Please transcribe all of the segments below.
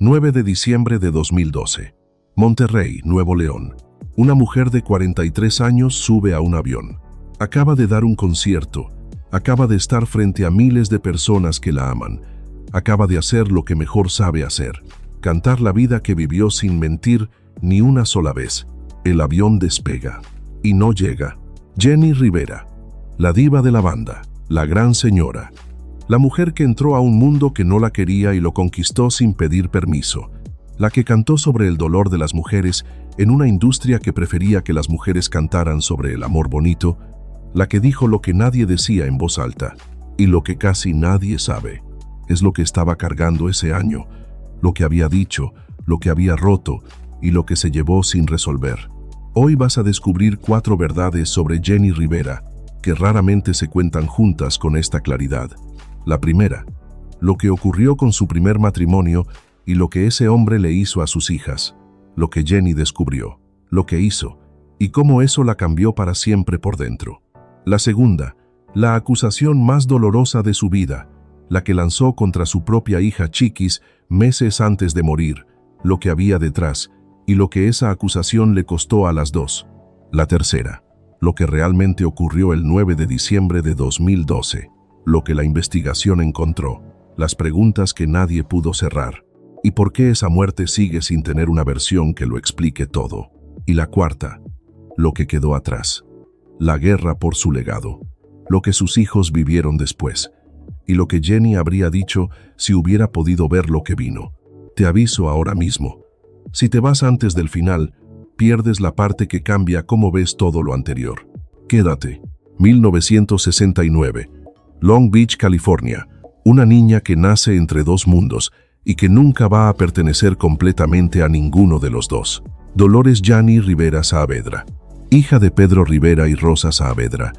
9 de diciembre de 2012. Monterrey, Nuevo León. Una mujer de 43 años sube a un avión. Acaba de dar un concierto. Acaba de estar frente a miles de personas que la aman. Acaba de hacer lo que mejor sabe hacer. Cantar la vida que vivió sin mentir ni una sola vez. El avión despega. Y no llega. Jenny Rivera. La diva de la banda. La gran señora. La mujer que entró a un mundo que no la quería y lo conquistó sin pedir permiso. La que cantó sobre el dolor de las mujeres en una industria que prefería que las mujeres cantaran sobre el amor bonito. La que dijo lo que nadie decía en voz alta. Y lo que casi nadie sabe. Es lo que estaba cargando ese año. Lo que había dicho, lo que había roto y lo que se llevó sin resolver. Hoy vas a descubrir 4 verdades sobre Jenny Rivera que raramente se cuentan juntas con esta claridad. La primera, lo que ocurrió con su primer matrimonio y lo que ese hombre le hizo a sus hijas, lo que Jenny descubrió, lo que hizo y cómo eso la cambió para siempre por dentro. La segunda, la acusación más dolorosa de su vida, la que lanzó contra su propia hija Chiquis meses antes de morir, lo que había detrás y lo que esa acusación le costó a las dos. La tercera, lo que realmente ocurrió el 9 de diciembre de 2012. Lo que la investigación encontró, las preguntas que nadie pudo cerrar, y por qué esa muerte sigue sin tener una versión que lo explique todo. Y la cuarta, lo que quedó atrás, la guerra por su legado, lo que sus hijos vivieron después, y lo que Jenny habría dicho si hubiera podido ver lo que vino. Te aviso ahora mismo, si te vas antes del final, pierdes la parte que cambia cómo ves todo lo anterior. Quédate. 1969. Long Beach, California, una niña que nace entre dos mundos y que nunca va a pertenecer completamente a ninguno de los dos. Dolores Yanni Rivera Saavedra, hija de Pedro Rivera y Rosa Saavedra,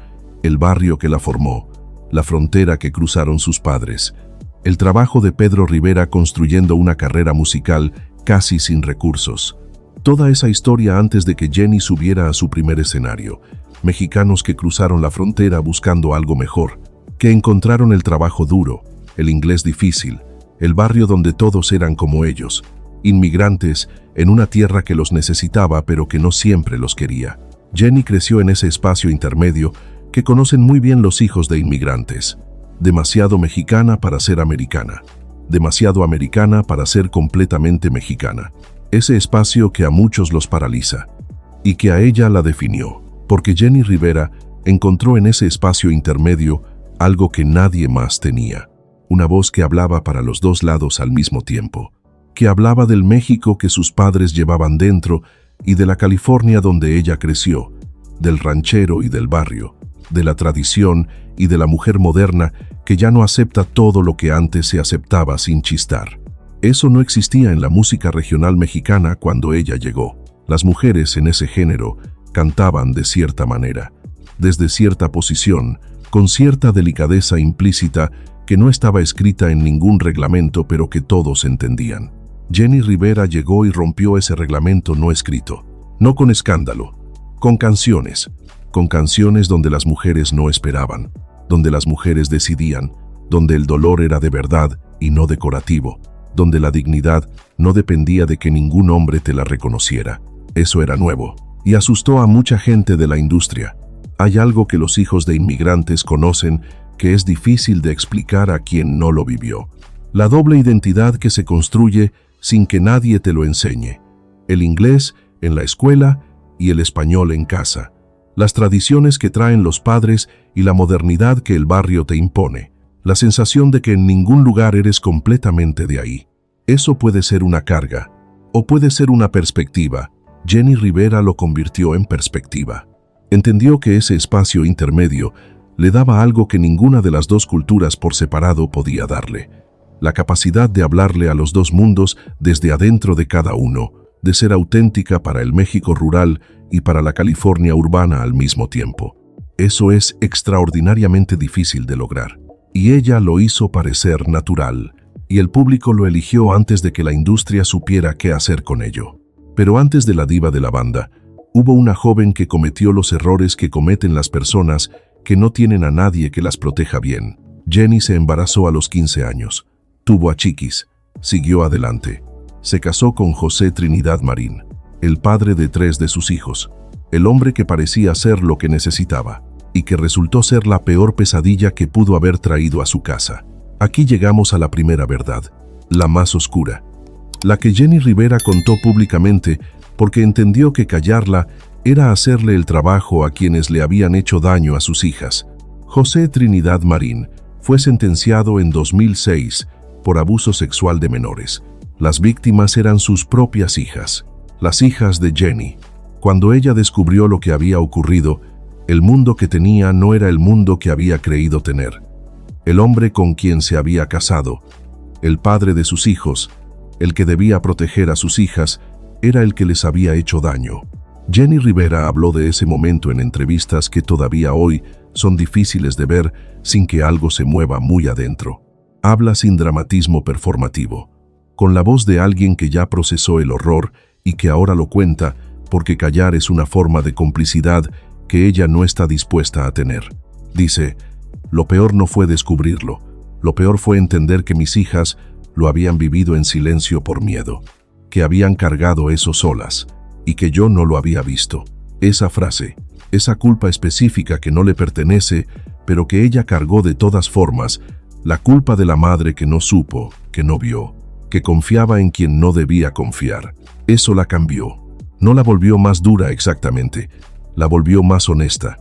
el barrio que la formó, la frontera que cruzaron sus padres, el trabajo de Pedro Rivera construyendo una carrera musical casi sin recursos. Toda esa historia antes de que Jenny subiera a su primer escenario, mexicanos que cruzaron la frontera buscando algo mejor, que encontraron el trabajo duro, el inglés difícil, el barrio donde todos eran como ellos, inmigrantes en una tierra que los necesitaba pero que no siempre los quería. Jenny creció en ese espacio intermedio que conocen muy bien los hijos de inmigrantes. Demasiado mexicana para ser americana, demasiado americana para ser completamente mexicana. Ese espacio que a muchos los paraliza y que a ella la definió, porque Jenny Rivera encontró en ese espacio intermedio algo que nadie más tenía, una voz que hablaba para los dos lados al mismo tiempo, que hablaba del México que sus padres llevaban dentro y de la California donde ella creció, del ranchero y del barrio, de la tradición y de la mujer moderna que ya no acepta todo lo que antes se aceptaba sin chistar. Eso no existía en la música regional mexicana cuando ella llegó. Las mujeres en ese género cantaban de cierta manera, desde cierta posición, con cierta delicadeza implícita que no estaba escrita en ningún reglamento pero que todos entendían. Jenny Rivera llegó y rompió ese reglamento no escrito, no con escándalo, con canciones donde las mujeres no esperaban, donde las mujeres decidían, donde el dolor era de verdad y no decorativo, donde la dignidad no dependía de que ningún hombre te la reconociera. Eso era nuevo y asustó a mucha gente de la industria. Hay algo que los hijos de inmigrantes conocen que es difícil de explicar a quien no lo vivió. La doble identidad que se construye sin que nadie te lo enseñe. El inglés en la escuela y el español en casa. Las tradiciones que traen los padres y la modernidad que el barrio te impone. La sensación de que en ningún lugar eres completamente de ahí. Eso puede ser una carga o puede ser una perspectiva. Jenny Rivera lo convirtió en perspectiva. Entendió que ese espacio intermedio le daba algo que ninguna de las dos culturas por separado podía darle. La capacidad de hablarle a los dos mundos desde adentro de cada uno, de ser auténtica para el México rural y para la California urbana al mismo tiempo. Eso es extraordinariamente difícil de lograr. Y ella lo hizo parecer natural, y el público lo eligió antes de que la industria supiera qué hacer con ello. Pero antes de la diva de la banda, hubo una joven que cometió los errores que cometen las personas que no tienen a nadie que las proteja bien. Jenny se embarazó a los 15 años. Tuvo a Chiquis. Siguió adelante. Se casó con José Trinidad Marín, el padre de 3 de sus hijos, el hombre que parecía ser lo que necesitaba, y que resultó ser la peor pesadilla que pudo haber traído a su casa. Aquí llegamos a la primera verdad, la más oscura, la que Jenny Rivera contó públicamente porque entendió que callarla era hacerle el trabajo a quienes le habían hecho daño a sus hijas. José Trinidad Marín fue sentenciado en 2006 por abuso sexual de menores. Las víctimas eran sus propias hijas, las hijas de Jenny. Cuando ella descubrió lo que había ocurrido, el mundo que tenía no era el mundo que había creído tener. El hombre con quien se había casado, el padre de sus hijos, el que debía proteger a sus hijas, era el que les había hecho daño. Jenny Rivera habló de ese momento en entrevistas que todavía hoy son difíciles de ver sin que algo se mueva muy adentro. Habla sin dramatismo performativo, con la voz de alguien que ya procesó el horror y que ahora lo cuenta porque callar es una forma de complicidad que ella no está dispuesta a tener. Dice, lo peor no fue descubrirlo, lo peor fue entender que mis hijas lo habían vivido en silencio por miedo, que habían cargado eso solas y que yo no lo había visto. Esa frase, esa culpa específica que no le pertenece, pero que ella cargó de todas formas, la culpa de la madre que no supo, que no vio, que confiaba en quien no debía confiar. Eso la cambió. No la volvió más dura exactamente, la volvió más honesta,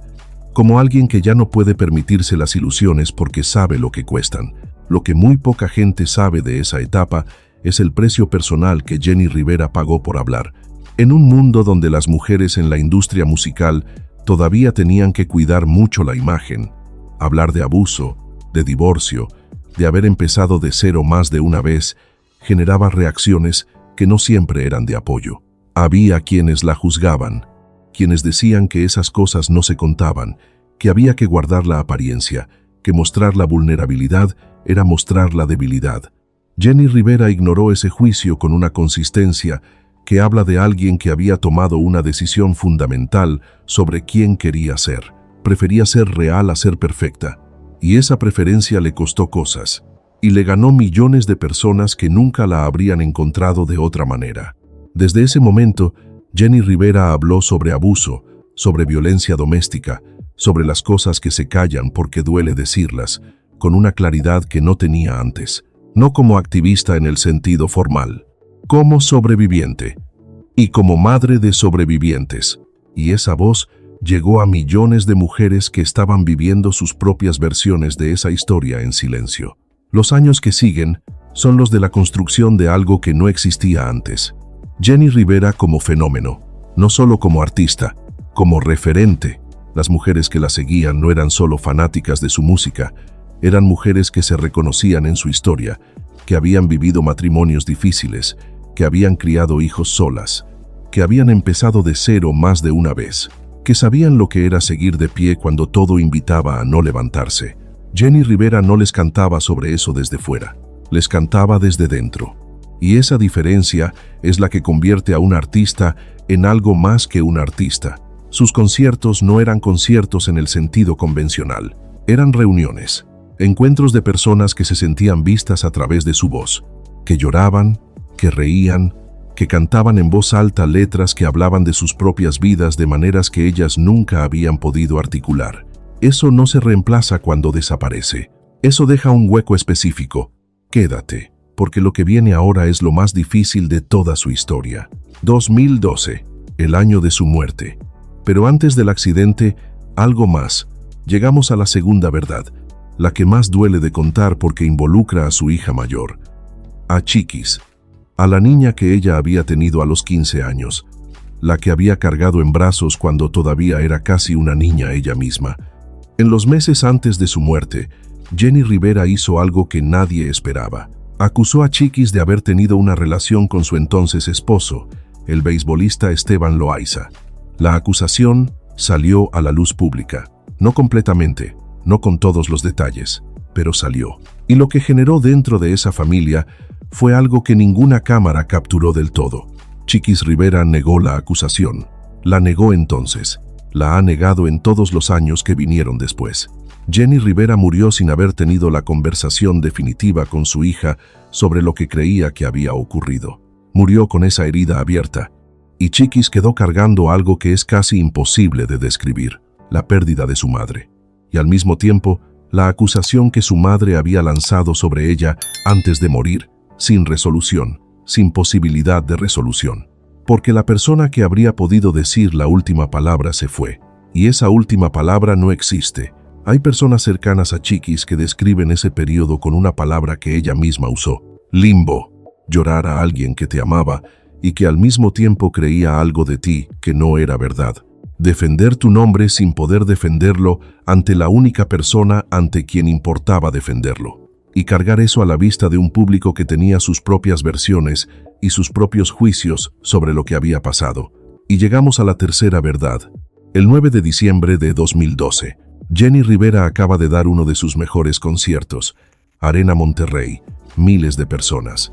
como alguien que ya no puede permitirse las ilusiones porque sabe lo que cuestan. Lo que muy poca gente sabe de esa etapa es el precio personal que Jenny Rivera pagó por hablar. En un mundo donde las mujeres en la industria musical todavía tenían que cuidar mucho la imagen, hablar de abuso, de divorcio, de haber empezado de cero más de una vez, generaba reacciones que no siempre eran de apoyo. Había quienes la juzgaban, quienes decían que esas cosas no se contaban, que había que guardar la apariencia, que mostrar la vulnerabilidad era mostrar la debilidad. Jenny Rivera ignoró ese juicio con una consistencia que habla de alguien que había tomado una decisión fundamental sobre quién quería ser. Prefería ser real a ser perfecta, y esa preferencia le costó cosas, y le ganó millones de personas que nunca la habrían encontrado de otra manera. Desde ese momento, Jenny Rivera habló sobre abuso, sobre violencia doméstica, sobre las cosas que se callan porque duele decirlas, con una claridad que no tenía antes, no como activista en el sentido formal, como sobreviviente, y como madre de sobrevivientes, y esa voz llegó a millones de mujeres que estaban viviendo sus propias versiones de esa historia en silencio. Los años que siguen son los de la construcción de algo que no existía antes. Jenny Rivera como fenómeno, no solo como artista, como referente. Las mujeres que la seguían no eran solo fanáticas de su música, eran mujeres que se reconocían en su historia, que habían vivido matrimonios difíciles, que habían criado hijos solas, que habían empezado de cero más de una vez, que sabían lo que era seguir de pie cuando todo invitaba a no levantarse. Jenny Rivera no les cantaba sobre eso desde fuera, les cantaba desde dentro. Y esa diferencia es la que convierte a un artista en algo más que un artista. Sus conciertos no eran conciertos en el sentido convencional, eran reuniones, encuentros de personas que se sentían vistas a través de su voz, que lloraban, que reían, que cantaban en voz alta letras que hablaban de sus propias vidas de maneras que ellas nunca habían podido articular. Eso no se reemplaza cuando desaparece. Eso deja un hueco específico. Quédate, porque lo que viene ahora es lo más difícil de toda su historia. 2012, el año de su muerte. Pero antes del accidente, algo más. Llegamos a la segunda verdad, la que más duele de contar porque involucra a su hija mayor, a Chiquis, a la niña que ella había tenido a los 15 años, la que había cargado en brazos cuando todavía era casi una niña ella misma. En los meses antes de su muerte, Jenny Rivera hizo algo que nadie esperaba. Acusó a Chiquis de haber tenido una relación con su entonces esposo, el beisbolista Esteban Loaiza. La acusación salió a la luz pública, no completamente, no con todos los detalles, pero salió. Y lo que generó dentro de esa familia fue algo que ninguna cámara capturó del todo. Chiquis Rivera negó la acusación. La negó entonces. La ha negado en todos los años que vinieron después. Jenny Rivera murió sin haber tenido la conversación definitiva con su hija sobre lo que creía que había ocurrido. Murió con esa herida abierta, y Chiquis quedó cargando algo que es casi imposible de describir, la pérdida de su madre, y al mismo tiempo, la acusación que su madre había lanzado sobre ella antes de morir, sin resolución, sin posibilidad de resolución. Porque la persona que habría podido decir la última palabra se fue, y esa última palabra no existe. Hay personas cercanas a Chiquis que describen ese periodo con una palabra que ella misma usó: limbo. Llorar a alguien que te amaba y que al mismo tiempo creía algo de ti que no era verdad. Defender tu nombre sin poder defenderlo ante la única persona ante quien importaba defenderlo. Y cargar eso a la vista de un público que tenía sus propias versiones y sus propios juicios sobre lo que había pasado. Y llegamos a la tercera verdad. El 9 de diciembre de 2012, Jenni Rivera acaba de dar uno de sus mejores conciertos. Arena Monterrey, miles de personas.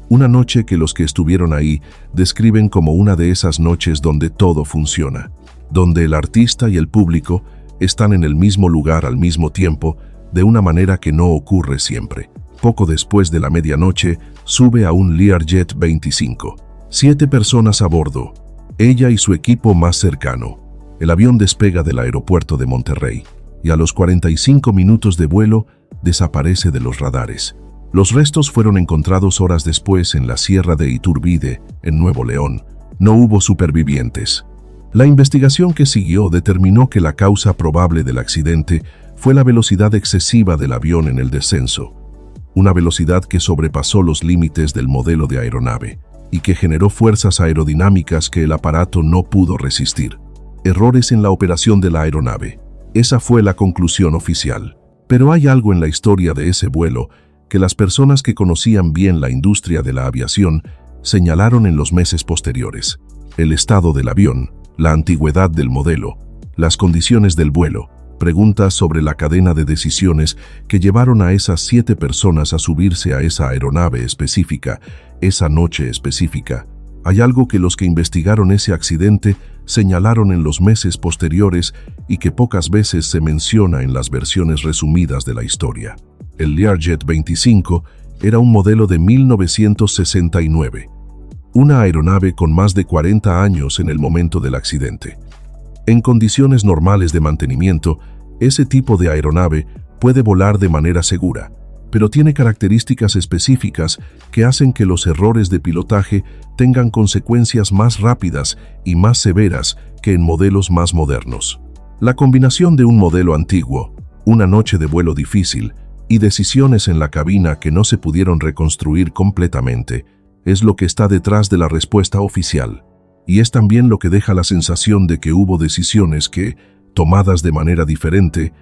Una noche que los que estuvieron ahí describen como una de esas noches donde todo funciona, donde el artista y el público están en el mismo lugar al mismo tiempo, de una manera que no ocurre siempre. Poco después de la medianoche, sube a un Learjet 25. 7 personas a bordo, ella y su equipo más cercano. El avión despega del aeropuerto de Monterrey y a los 45 minutos de vuelo desaparece de los radares. Los restos fueron encontrados horas después en la Sierra de Iturbide, en Nuevo León. No hubo supervivientes. La investigación que siguió determinó que la causa probable del accidente fue la velocidad excesiva del avión en el descenso, una velocidad que sobrepasó los límites del modelo de aeronave y que generó fuerzas aerodinámicas que el aparato no pudo resistir. Errores en la operación de la aeronave. Esa fue la conclusión oficial. Pero hay algo en la historia de ese vuelo que las personas que conocían bien la industria de la aviación señalaron en los meses posteriores. El estado del avión, la antigüedad del modelo, las condiciones del vuelo, preguntas sobre la cadena de decisiones que llevaron a esas 7 personas a subirse a esa aeronave específica, esa noche específica. Hay algo que los que investigaron ese accidente señalaron en los meses posteriores y que pocas veces se menciona en las versiones resumidas de la historia. El Learjet 25 era un modelo de 1969, una aeronave con más de 40 años en el momento del accidente. En condiciones normales de mantenimiento, ese tipo de aeronave puede volar de manera segura, pero tiene características específicas que hacen que los errores de pilotaje tengan consecuencias más rápidas y más severas que en modelos más modernos. La combinación de un modelo antiguo, una noche de vuelo difícil y decisiones en la cabina que no se pudieron reconstruir completamente es lo que está detrás de la respuesta oficial. Y es también lo que deja la sensación de que hubo decisiones que, tomadas de manera diferente,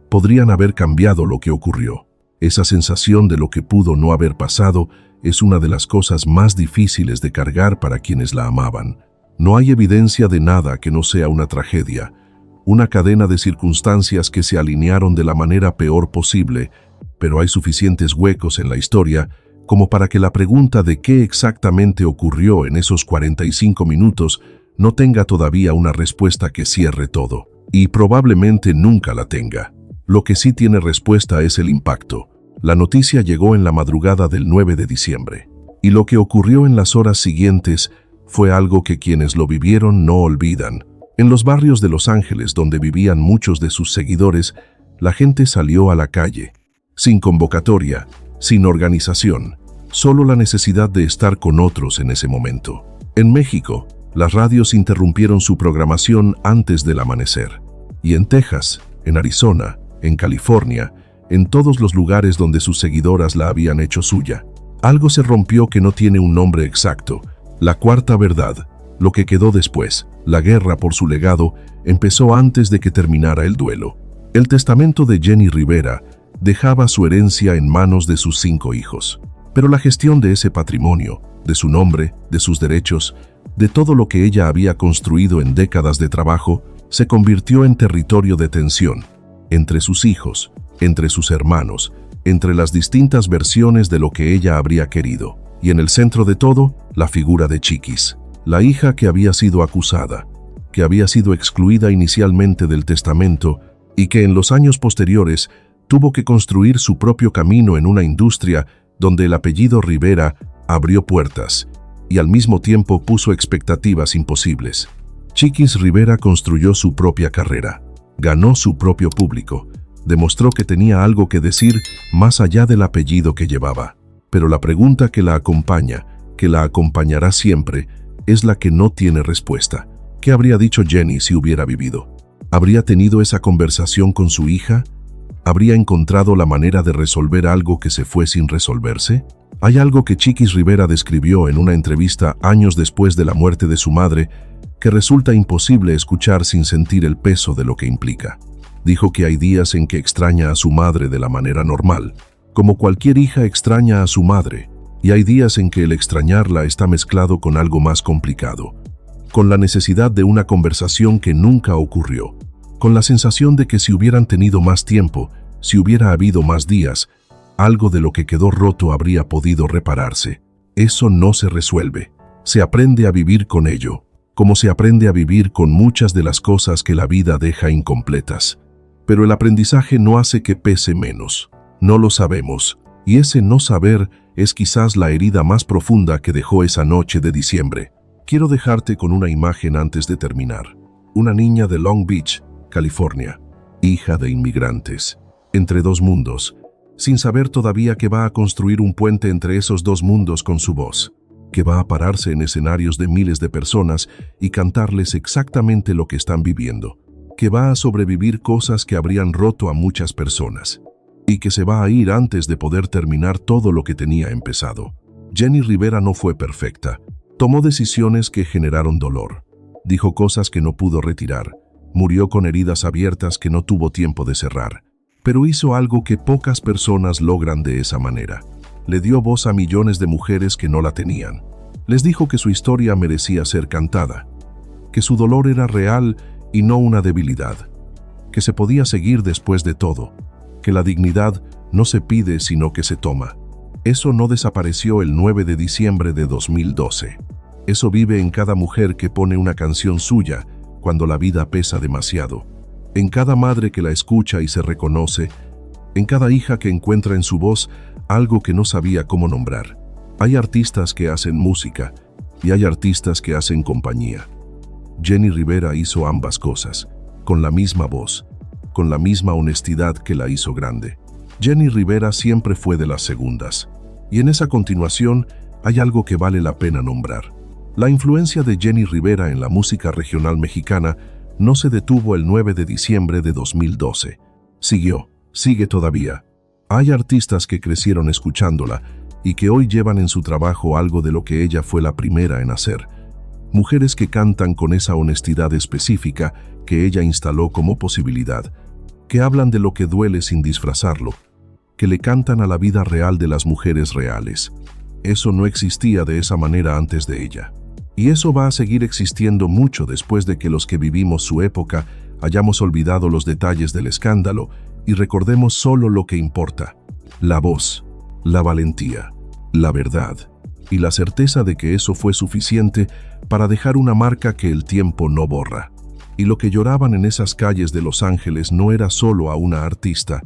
podrían haber cambiado lo que ocurrió. Esa sensación de lo que pudo no haber pasado es una de las cosas más difíciles de cargar para quienes la amaban. No hay evidencia de nada que no sea una tragedia, una cadena de circunstancias que se alinearon de la manera peor posible, pero hay suficientes huecos en la historia como para que la pregunta de qué exactamente ocurrió en esos 45 minutos no tenga todavía una respuesta que cierre todo, y probablemente nunca la tenga. Lo que sí tiene respuesta es el impacto. La noticia llegó en la madrugada del 9 de diciembre, y lo que ocurrió en las horas siguientes fue algo que quienes lo vivieron no olvidan. En los barrios de Los Ángeles, donde vivían muchos de sus seguidores, la gente salió a la calle, sin convocatoria, sin organización, solo la necesidad de estar con otros en ese momento. En México, las radios interrumpieron su programación antes del amanecer. Y en Texas, en Arizona, en California, en todos los lugares donde sus seguidoras la habían hecho suya. Algo se rompió que no tiene un nombre exacto. La cuarta verdad, lo que quedó después, la guerra por su legado, empezó antes de que terminara el duelo. El testamento de Jenni Rivera dejaba su herencia en manos de sus 5 hijos. Pero la gestión de ese patrimonio, de su nombre, de sus derechos, de todo lo que ella había construido en décadas de trabajo, se convirtió en territorio de tensión, entre sus hijos, entre sus hermanos, entre las distintas versiones de lo que ella habría querido. Y en el centro de todo, la figura de Chiquis, la hija que había sido acusada, que había sido excluida inicialmente del testamento y que en los años posteriores tuvo que construir su propio camino en una industria donde el apellido Rivera abrió puertas y al mismo tiempo puso expectativas imposibles. Chiquis Rivera construyó su propia carrera, ganó su propio público, demostró que tenía algo que decir más allá del apellido que llevaba. Pero la pregunta que la acompaña, que la acompañará siempre, es la que no tiene respuesta. ¿Qué habría dicho Jenny si hubiera vivido? ¿Habría tenido esa conversación con su hija? ¿Habría encontrado la manera de resolver algo que se fue sin resolverse? Hay algo que Chiquis Rivera describió en una entrevista años después de la muerte de su madre que resulta imposible escuchar sin sentir el peso de lo que implica. Dijo que hay días en que extraña a su madre de la manera normal, como cualquier hija extraña a su madre, y hay días en que el extrañarla está mezclado con algo más complicado, con la necesidad de una conversación que nunca ocurrió, con la sensación de que si hubieran tenido más tiempo, si hubiera habido más días, algo de lo que quedó roto habría podido repararse. Eso no se resuelve. Se aprende a vivir con ello, como se aprende a vivir con muchas de las cosas que la vida deja incompletas. Pero el aprendizaje no hace que pese menos. No lo sabemos, y ese no saber es quizás la herida más profunda que dejó esa noche de diciembre. Quiero dejarte con una imagen antes de terminar. Una niña de Long Beach, California, hija de inmigrantes, entre dos mundos, sin saber todavía que va a construir un puente entre esos dos mundos con su voz, que va a pararse en escenarios de miles de personas y cantarles exactamente lo que están viviendo, que va a sobrevivir cosas que habrían roto a muchas personas, y que se va a ir antes de poder terminar todo lo que tenía empezado. Jenny Rivera no fue perfecta. Tomó decisiones que generaron dolor. Dijo cosas que no pudo retirar. Murió con heridas abiertas que no tuvo tiempo de cerrar. Pero hizo algo que pocas personas logran de esa manera. Le dio voz a millones de mujeres que no la tenían. Les dijo que su historia merecía ser cantada, que su dolor era real y no una debilidad, que se podía seguir después de todo, que la dignidad no se pide sino que se toma. Eso no desapareció el 9 de diciembre de 2012. Eso vive en cada mujer que pone una canción suya cuando la vida pesa demasiado, en cada madre que la escucha y se reconoce, en cada hija que encuentra en su voz algo que no sabía cómo nombrar. Hay artistas que hacen música y hay artistas que hacen compañía. Jenny Rivera hizo ambas cosas, con la misma voz, con la misma honestidad que la hizo grande. Jenny Rivera siempre fue de las segundas, y en esa continuación hay algo que vale la pena nombrar. La influencia de Jenny Rivera en la música regional mexicana no se detuvo el 9 de diciembre de 2012. Sigue todavía. Hay artistas que crecieron escuchándola y que hoy llevan en su trabajo algo de lo que ella fue la primera en hacer. Mujeres que cantan con esa honestidad específica que ella instaló como posibilidad, que hablan de lo que duele sin disfrazarlo, que le cantan a la vida real de las mujeres reales. Eso no existía de esa manera antes de ella. Y eso va a seguir existiendo mucho después de que los que vivimos su época hayamos olvidado los detalles del escándalo y recordemos solo lo que importa: la voz, la valentía, la verdad y la certeza de que eso fue suficiente para dejar una marca que el tiempo no borra. Y lo que lloraban en esas calles de Los Ángeles no era solo a una artista,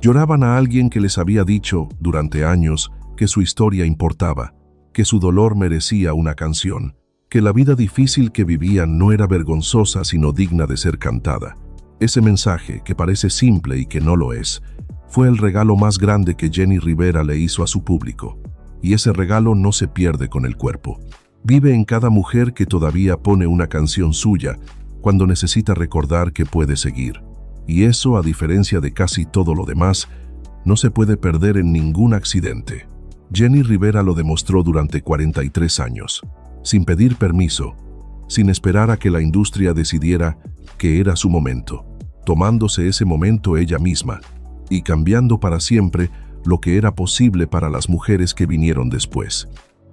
lloraban a alguien que les había dicho durante años que su historia importaba, que su dolor merecía una canción, que la vida difícil que vivían no era vergonzosa sino digna de ser cantada. Ese mensaje, que parece simple y que no lo es, fue el regalo más grande que Jenny Rivera le hizo a su público. Y ese regalo no se pierde con el cuerpo. Vive en cada mujer que todavía pone una canción suya cuando necesita recordar que puede seguir. Y eso, a diferencia de casi todo lo demás, no se puede perder en ningún accidente. Jenny Rivera lo demostró durante 43 años, sin pedir permiso, sin esperar a que la industria decidiera que era su momento, tomándose ese momento ella misma y cambiando para siempre lo que era posible para las mujeres que vinieron después.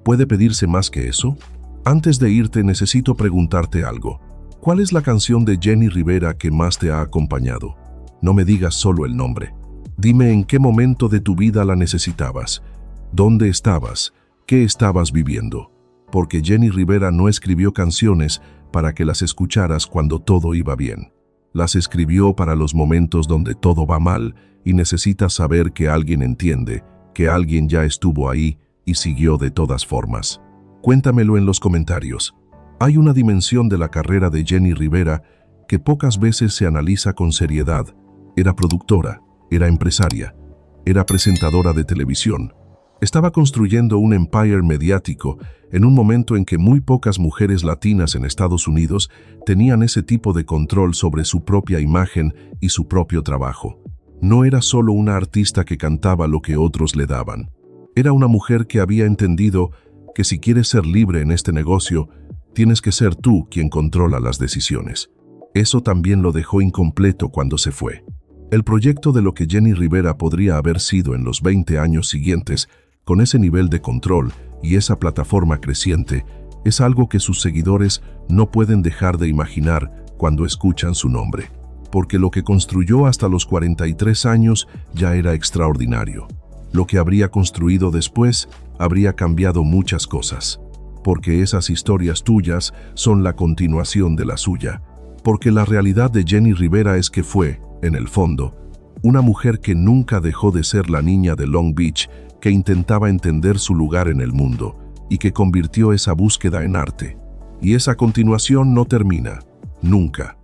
¿Puede pedirse más que eso? Antes de irte, necesito preguntarte algo. ¿Cuál es la canción de Jenny Rivera que más te ha acompañado? No me digas solo el nombre. Dime en qué momento de tu vida la necesitabas, dónde estabas, qué estabas viviendo. Porque Jenny Rivera no escribió canciones para que las escucharas cuando todo iba bien. Las escribió para los momentos donde todo va mal y necesitas saber que alguien entiende, que alguien ya estuvo ahí y siguió de todas formas. Cuéntamelo en los comentarios. Hay una dimensión de la carrera de Jenni Rivera que pocas veces se analiza con seriedad. Era productora, era empresaria, era presentadora de televisión. Estaba construyendo un empire mediático en un momento en que muy pocas mujeres latinas en Estados Unidos tenían ese tipo de control sobre su propia imagen y su propio trabajo. No era solo una artista que cantaba lo que otros le daban. Era una mujer que había entendido que si quieres ser libre en este negocio, tienes que ser tú quien controla las decisiones. Eso también lo dejó incompleto cuando se fue. El proyecto de lo que Jenni Rivera podría haber sido en los 20 años siguientes, con ese nivel de control y esa plataforma creciente, es algo que sus seguidores no pueden dejar de imaginar cuando escuchan su nombre. Porque lo que construyó hasta los 43 años ya era extraordinario. Lo que habría construido después habría cambiado muchas cosas. Porque esas historias tuyas son la continuación de la suya. Porque la realidad de Jenni Rivera es que fue, en el fondo, una mujer que nunca dejó de ser la niña de Long Beach que intentaba entender su lugar en el mundo y que convirtió esa búsqueda en arte. Y esa continuación no termina, nunca.